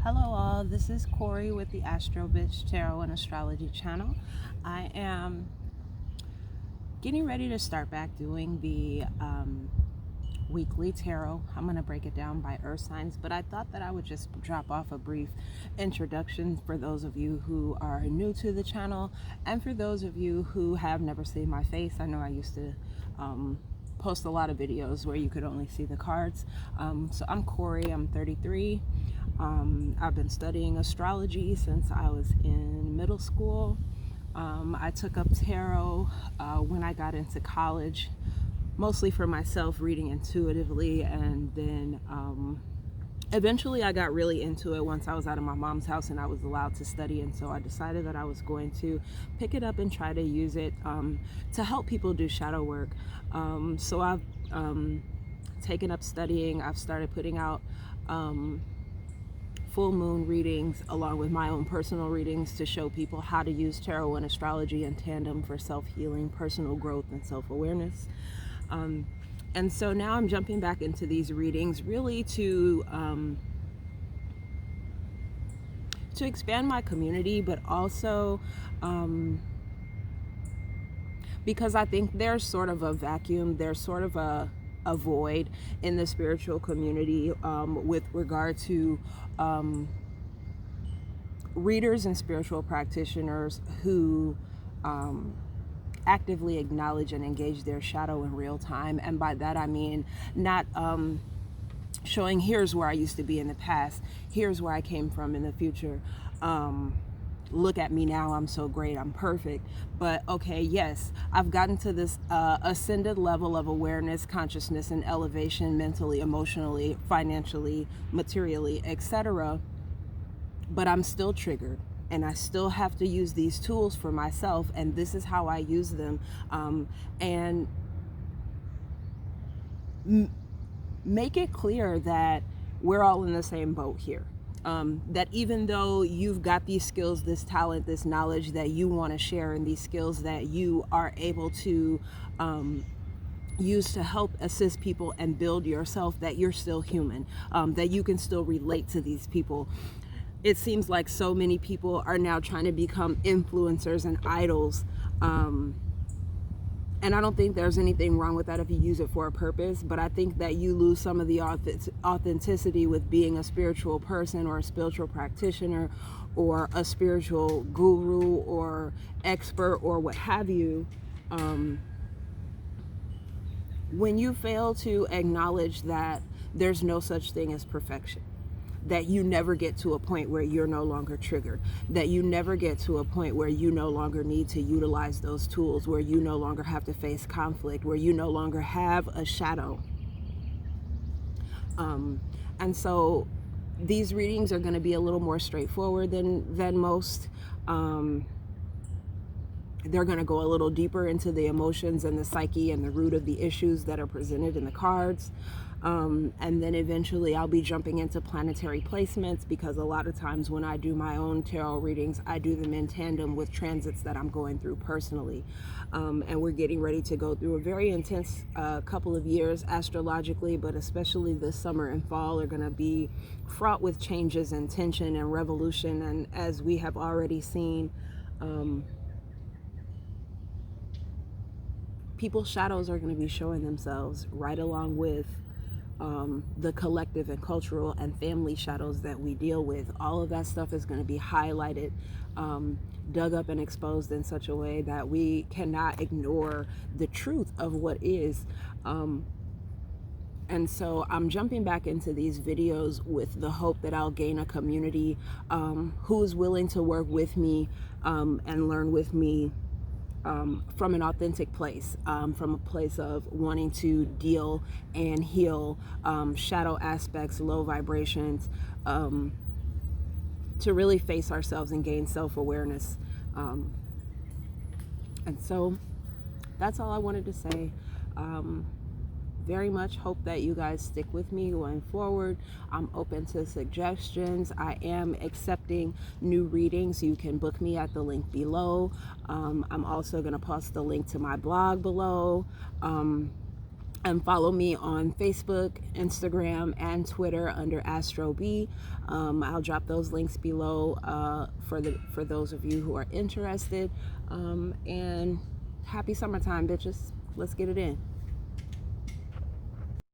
Hello all, this is kOri with the Astreaux Bytch Tarot and Astrology channel. I am getting ready to start back doing the weekly tarot. I'm going to break it down by earth signs, but I thought that I would just drop off a brief introduction for those of you who are new to the channel and for those of you who have never seen my face. I know I used to post a lot of videos where you could only see the cards. So I'm kOri, I'm 33. I've been studying astrology since I was in middle school. I took up tarot when I got into college, mostly for myself, reading intuitively, and then eventually I got really into it once I was out of my mom's house and I was allowed to study, and so I decided that I was going to pick it up and try to use it to help people do shadow work. So I've taken up studying. I've started putting out full moon readings along with my own personal readings to show people how to use tarot and astrology in tandem for self-healing, personal growth, and self-awareness. And so now I'm jumping back into these readings really to expand my community, but also because I think there's sort of a vacuum, there's sort of a void in the spiritual community with regard to readers and spiritual practitioners who actively acknowledge and engage their shadow in real time. And by that I mean not showing here's where I used to be in the past, here's where I came from in the future, look at me now, I'm so great, I'm perfect. But okay, yes, I've gotten to this ascended level of awareness, consciousness, and elevation mentally, emotionally, financially, materially, etc. But I'm still triggered, and I still have to use these tools for myself, and this is how I use them. And make it clear that we're all in the same boat here. That even though you've got these skills, this talent, this knowledge that you want to share, and these skills that you are able to use to help assist people and build yourself, that you're still human, that you can still relate to these people. It seems like so many people are now trying to become influencers and idols. And I don't think there's anything wrong with that if you use it for a purpose, but I think that you lose some of the authenticity with being a spiritual person or a spiritual practitioner or a spiritual guru or expert or what have you, when you fail to acknowledge that there's no such thing as perfection, that you never get to a point where you're no longer triggered, that you never get to a point where you no longer need to utilize those tools, where you no longer have to face conflict, where you no longer have a shadow. And so these readings are going to be a little more straightforward than most. They're going to go a little deeper into the emotions and the psyche and the root of the issues that are presented in the cards. And then eventually I'll be jumping into planetary placements, because a lot of times when I do my own tarot readings, I do them in tandem with transits that I'm going through personally. And we're getting ready to go through a very intense couple of years astrologically, but especially this summer and fall are going to be fraught with changes and tension and revolution. And as we have already seen, people's shadows are going to be showing themselves right along with the collective and cultural and family shadows that we deal with. All of that stuff is going to be highlighted, dug up, and exposed in such a way that we cannot ignore the truth of what is. And so I'm jumping back into these videos with the hope that I'll gain a community who is willing to work with me and learn with me from an authentic place, from a place of wanting to deal and heal shadow aspects, low vibrations, to really face ourselves and gain self-awareness. And so that's all I wanted to say. Very much hope that you guys stick with me going forward. I'm open to suggestions. I am accepting new readings. You can book me at the link below. I'm also going to post the link to my blog below. And follow me on Facebook, Instagram, and Twitter under Astreaux. I'll drop those links below for those of you who are interested. And happy summertime, bitches. Let's get it in.